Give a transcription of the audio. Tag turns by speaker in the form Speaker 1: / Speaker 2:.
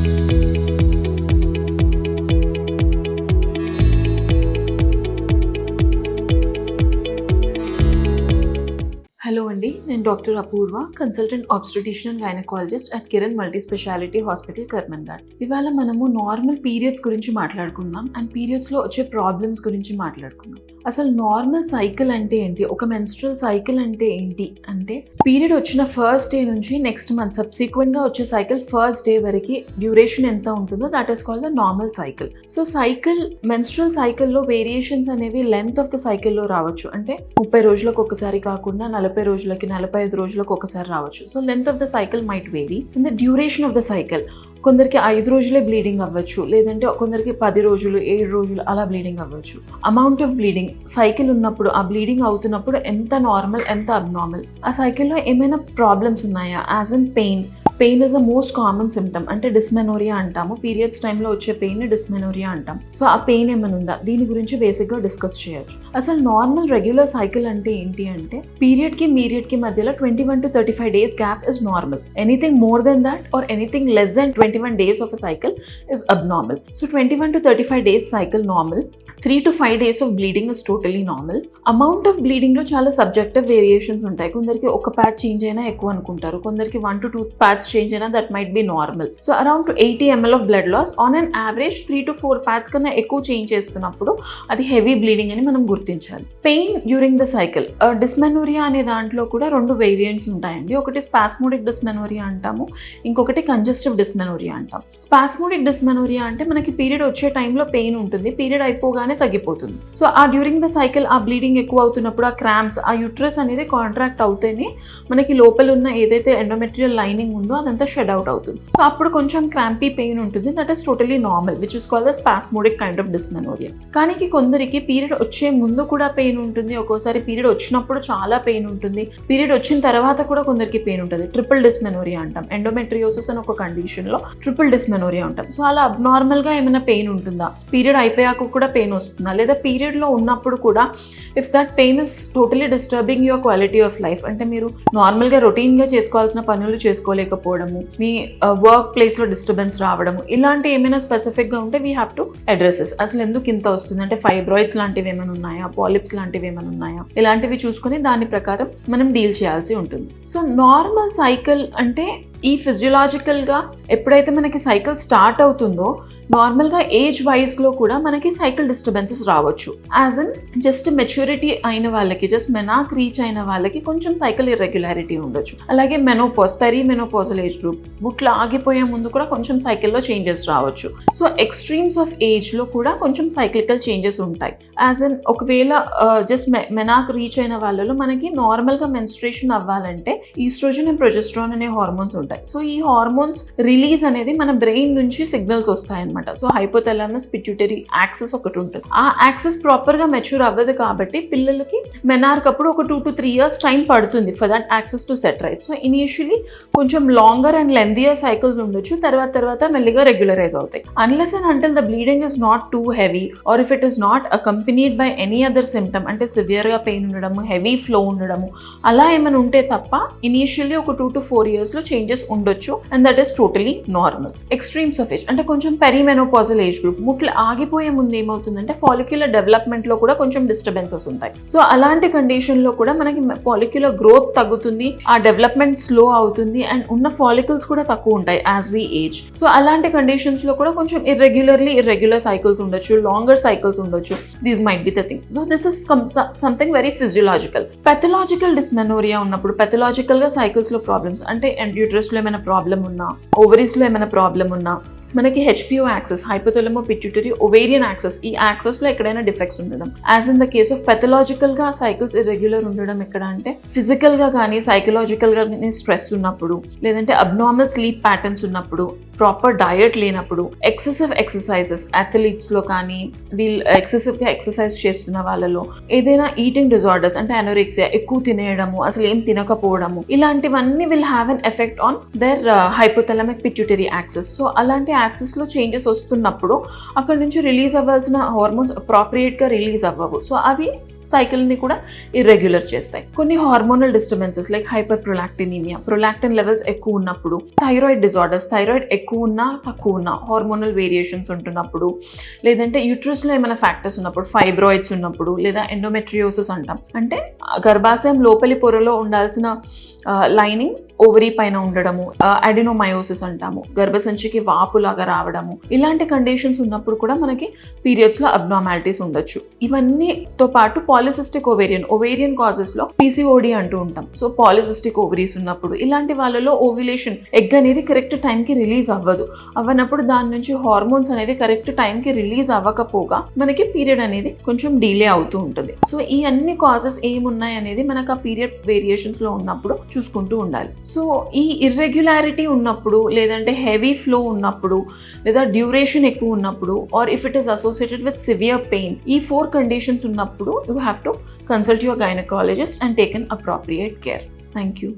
Speaker 1: Hello అండి, నేను doctor Apoorva, consultant obstetrician and gynaecologist at Kiran multi speciality hospital, Karmanghat. ఇవాళ మనము నార్మల్ పీరియడ్స్ గురించి మాట్లాడుకుందాం అండ్ పీరియడ్స్లో వచ్చే ప్రాబ్లమ్స్ గురించి మాట్లాడుకుందాం. అసలు నార్మల్ సైకిల్ అంటే ఏంటి, ఒక మెన్స్ట్రల్ సైకిల్ అంటే ఏంటి అంటే పీరియడ్ వచ్చిన ఫస్ట్ డే నుంచి నెక్స్ట్ మంత్ సబ్సిక్వెంట్గా వచ్చే సైకిల్ ఫస్ట్ డే వరకు డ్యూరేషన్ ఎంత ఉంటుందో that is called the normal cycle. So cycle menstrual సైకిల్లో వేరియేషన్స్ అనేవి లెంత్ ఆఫ్ ద సైకిల్లో రావచ్చు. అంటే 30 రోజులకు ఒకసారి కాకుండా 40 రోజులకి 45 రోజులకు ఒకసారి రావచ్చు. So length of the cycle might vary and the duration of the cycle. కొందరికి 5 రోజులే బ్లీడింగ్ అవ్వచ్చు, లేదంటే కొందరికి 10 రోజులు 7 రోజులు అలా బ్లీడింగ్ అవ్వచ్చు. అమౌంట్ ఆఫ్ బ్లీడింగ్ సైకిల్ ఉన్నప్పుడు, ఆ బ్లీడింగ్ అవుతున్నప్పుడు ఎంత నార్మల్ ఎంత అబ్నార్మల్, ఆ సైకిల్లో ఏమైనా ప్రాబ్లమ్స్ ఉన్నాయా, as in pain is the most common symptom. అంటే డిస్మెనోరియా అంటాము, పీరియడ్స్ టైంలో వచ్చే పెయిన్ డిస్మెనోరియా అంటాం. సో ఆ పెయిన్ ఏమైనా ఉందా, దీని గురించి బేసిక్గా డిస్కస్ చేయొచ్చు. అసలు నార్మల్ రెగ్యులర్ సైకిల్ అంటే ఏంటి అంటే పీరియడ్కి మధ్యలో 21 to 35 days gap is normal. Anything more than that or anything less than 21 days of a cycle is abnormal. So 21 to 35 days cycle normal. 3 to 5 days of bleeding is totally normal. Amount of bleeding లో చాలా subjective variations ఉంటాయి. కొందరికి ఒక pad change అయినా ఎక్కువ అనుకుంటారు, కొందరికి 1 to 2 pads change అయినా that might be normal. So around 80 ml of blood loss on an average 3 to 4 pads కన్నా ఎక్కువ చేంజ్ చేస్తున్నప్పుడు అది హెవీ బ్లీడింగ్ అని మనం గుర్తించాలి. Pain during the cycle, dysmenorrhoea అనే దాంట్లో కూడా 2 వేరియంట్స్ ఉంటాయండి. ఒకటి స్పాస్మోడిక్ డిస్మెనోరియా అంటాము, ఇంకొకటి కంజెస్టివ్ డిస్మెనోరియా అంటాం. స్పాస్మోడిక్ డిస్మెనోరియా అంటే మనకి పీరియడ్ వచ్చే టైంలో పెయిన్ ఉంటుంది, పీరియడ్ అయిపోగానే తగ్గిపోతుంది. సో ఆ డ్యూరింగ్ ద సైకిల్ ఆ బ్లీడింగ్ ఎక్కువ అవుతున్నప్పుడు ఆ క్రాంప్స్, ఆ యూట్రస్ అనేది కాంట్రాక్ట్ అవుతేనే మనకి లోపల ఉన్న ఏదైతే ఎండోమెట్రియల్ లైనింగ్ ఉందో అదంతా షెడ్ అవుట్ అవుతుంది. సో అప్పుడు కొంచెం క్రాంపీ పెయిన్ ఉంటుంది, that is totally normal, which is called the spasmodic kind of dysmenorrhoea. కానీ కొందరికి పీరియడ్ వచ్చే ముందు కూడా పెయిన్ ఉంటుంది, ఒక్కోసారి పీరియడ్ వచ్చినప్పుడు చాలా పెయిన్ ఉంటుంది, పీరియడ్ వచ్చిన తర్వాత కూడా కొందరికి పెయిన్ ఉంటుంది. ట్రిపుల్ డిస్మెనోరియా అంటాం. ఎండోమెట్రియోసిస్ అని ఒక కండిషన్ లో ట్రిపుల్ డిస్మెనోరియా ఉంటాం. సో అలా అబ్నార్మల్ గా ఏమైనా పెయిన్ ఉంటుందా, పీరియడ్ అయిపోయాక కూడా పెయిన్ వస్తుందా, లేదా పీరియడ్ లో ఉన్నప్పుడు కూడా if that pain is totally disturbing your quality of life, అంటే మీరు నార్మల్ గా రొటీన్ గా చేసుకోవాల్సిన పనులు చేసుకోలేకపోవడము, మీ వర్క్ ప్లేస్ లో డిస్టర్బెన్స్ రావడము, ఇలాంటి ఏమైనా స్పెసిఫిక్ గా ఉంటే వీ హ్యావ్ టు అడ్రెసెస్. అసలు ఎందుకు ఇంత వస్తుంది, అంటే ఫైబ్రాయిడ్స్ లాంటివి ఏమైనా ఉన్నాయా, పాలిప్స్ లాంటివి ఏమైనా ఉన్నాయా, ఇలాంటివి చూసుకుని దాని ప్రకారం మనం డీల్ చేయాల్సి ఉంటుంది. సో నార్మల్ సైకిల్ అంటే ఈ ఫిజియోలాజికల్గా ఎప్పుడైతే మనకి సైకిల్ స్టార్ట్ అవుతుందో నార్మల్గా ఏజ్ వైజ్లో కూడా మనకి సైకిల్ డిస్టర్బెన్సెస్ రావచ్చు. యాజ్ ఇన్ జస్ట్ మెచ్యూరిటీ అయిన వాళ్ళకి, జస్ట్ మెనాక్ రీచ్ అయిన వాళ్ళకి కొంచెం సైకిల్ ఇర్రెగ్యులారిటీ ఉండొచ్చు. అలాగే మెనోపాజ్, పెరిమెనోపాజల్ ఏజ్ గ్రూప్, బుట్లు ఆగిపోయే ముందు కూడా కొంచెం సైకిల్లో చేంజెస్ రావచ్చు. సో ఎక్స్ట్రీమ్స్ ఆఫ్ ఏజ్లో కూడా కొంచెం సైక్లికల్ చేంజెస్ ఉంటాయి. యాజ్ ఇన్ ఒకవేళ జస్ట్ మెనాక్ రీచ్ అయిన వాళ్ళలో మనకి నార్మల్గా మెన్స్ట్రేషన్ అవ్వాలంటే ఈస్ట్రోజన్ అండ్ ప్రొజెస్ట్రాన్ అనే హార్మోన్స్ ఉంటాయి. సో ఈ హార్మోన్స్ రిలీజ్ అనేది మన బ్రెయిన్ నుంచి సిగ్నల్స్ వస్తాయి అనమాట. సో హైపోథాలమస్ పిట్యూటరీ యాక్సెస్ ఒకటి ఉంటుంది. ఆ యాక్సెస్ ప్రాపర్ గా మెచ్యూర్ అవ్వదు కాబట్టి పిల్లలకి మెనార్క్ అప్పుడు ఒక 2 to 3 years టైం పడుతుంది for that access to set right. So initially కొంచెం లాంగర్ అండ్ లెందియర్ సైకిల్స్ ఉండొచ్చు, తర్వాత మెల్లిగా రెగ్యులరైజ్ అవుతాయి. Unless and until the bleeding is not too heavy or if it is not accompanied by any other symptom, అంటే severe గా pain ఉండడము, heavy flow ఉండడము, అలా ఏమైనా ఉంటే తప్ప ఇనిషియల్లీ ఒక 2 to 4 years లో చేంజెస్ ఉండొచ్చు and that is totally normal. Extremes of age అంటే కొంచెం పెరిమెనోపాజల్ ఏజ్ గ్రూప్, ముట్లు ఆగిపోయే ముందు ఏమవుతుందంటే ఫాలిక్యులర్ డెవలప్మెంట్ లో కూడా కొంచెం డిస్టర్బెన్సెస్ ఉంటాయి. సో అలాంటి కండిషన్ లో కూడా మనకి ఫాలిక్యులర్ గ్రోత్ తగ్గుతుంది, ఆ డెవలప్మెంట్ స్లో అవుతుంది అండ్ ఉన్న ఫాలికల్స్ కూడా తక్కువ ఉంటాయి యాజ్ వి ఏజ్. సో అలాంటి కండిషన్స్ లో కూడా కొంచెం ఇర్రెగ్యులర్ సైకిల్స్ ఉండొచ్చు, లాంగర్ సైకిల్స్ ఉండొచ్చు. These might be the thing. So this is something very physiological. Pathological dysmenorrhoea ఉన్నప్పుడు, పెథలాజికల్ గా సైకిల్స్ లో ప్రాబ్లమ్స్ అంటే యూట్రస్ లో ఏమైనా ప్రాబ్లం ఉన్నా, ఓవరీస్ లో ఏమైనా ప్రాబ్లం ఉన్నా, మనకి HPO axis, hypothalamo pituitary ovarian axis, ఈ యాక్సెస్ లో ఎక్కడైనా డిఫెక్ట్స్ ఉండడం. As in the case of pathological గా సైకిల్స్ ఇర్రెగ్యులర్ ఉండడం ఎక్కడ అంటే ఫిజికల్ గా కానీ సైకలాజికల్ గా స్ట్రెస్ ఉన్నప్పుడు, లేదంటే అబ్నార్మల్ స్లీప్ ప్యాటర్న్స్ ఉన్నప్పుడు, ప్రాపర్ డయట్ లేనప్పుడు, ఎక్సెసివ్ ఎక్సర్సైజెస్ అథ్లీట్స్ లో కానీ వీళ్ళు ఎక్సెసివ్ గా ఎక్సర్సైజ్ చేస్తున్న వాళ్ళలో, ఏదైనా ఈటింగ్ డిజార్డర్స్ అంటే అనోరెక్సియా, ఎక్కువ తినేయడము, అసలు ఏం తినకపోవడము, ఇలాంటివన్నీ will have an effect on their hypothalamic pituitary axis. So అలాంటి యాక్సెస్ లో చేంజెస్ వస్తున్నప్పుడు అక్కడ నుంచి రిలీజ్ అవ్వాల్సిన హార్మోన్స్ అప్రాప్రియేట్ గా రిలీజ్ అవ్వవు. సో అవి సైకిల్ని కూడా ఇర్రెగ్యులర్ చేస్తాయి. కొన్ని hormonal disturbances like hyperprolactinemia, prolactin levels ఎక్కువ ఉన్నప్పుడు, థైరాయిడ్ డిజార్డర్స్, థైరాయిడ్ ఎక్కువ ఉన్నా తక్కువ ఉన్నా, హార్మోనల్ వేరియేషన్స్ ఉంటున్నప్పుడు, లేదంటే యూట్రస్లో ఏమైనా ఫ్యాక్టర్స్ ఉన్నప్పుడు, ఫైబ్రాయిడ్స్ ఉన్నప్పుడు, లేదా ఎండోమెట్రియోసిస్ అంటాం, అంటే గర్భాశయం లోపలి పొరలో ఉండాల్సిన లైనింగ్ ఓవరీ పైన ఉండడము, అడినోమయోసిస్ అంటాము, గర్భసంచికి వాపులాగా రావడము, ఇలాంటి కండిషన్స్ ఉన్నప్పుడు కూడా మనకి పీరియడ్స్లో అబ్నార్మాలిటీస్ ఉండొచ్చు. ఇవన్నీతో పాటు పాలిసిస్టిక్ ఓవేరియన్ కాజెస్లో PCOD అంటూ ఉంటాం. సో పాలిసిస్టిక్ ఓవరీస్ ఉన్నప్పుడు ఇలాంటి వాళ్ళలో ఓవ్యులేషన్ ఎగ్ అనేది కరెక్ట్ టైంకి రిలీజ్ అవ్వనప్పుడు దాని నుంచి హార్మోన్స్ అనేవి కరెక్ట్ టైంకి రిలీజ్ అవ్వకపోగా మనకి పీరియడ్ అనేది కొంచెం డిలే అవుతూ ఉంటుంది. సో ఈ అన్ని కాజెస్ ఏమున్నాయి అనేది మనకు ఆ పీరియడ్ వేరియేషన్స్లో ఉన్నప్పుడు చూసుకుంటూ ఉండాలి. సో ఈ ఇర్రెగ్యులారిటీ ఉన్నప్పుడు, లేదంటే హెవీ ఫ్లో ఉన్నప్పుడు, లేదా డ్యూరేషన్ ఎక్కువ ఉన్నప్పుడు, or if it is associated with severe pain, ఈ 4 కండిషన్స్ ఉన్నప్పుడు you have to consult your gynaecologist and take an appropriate care. Thank you.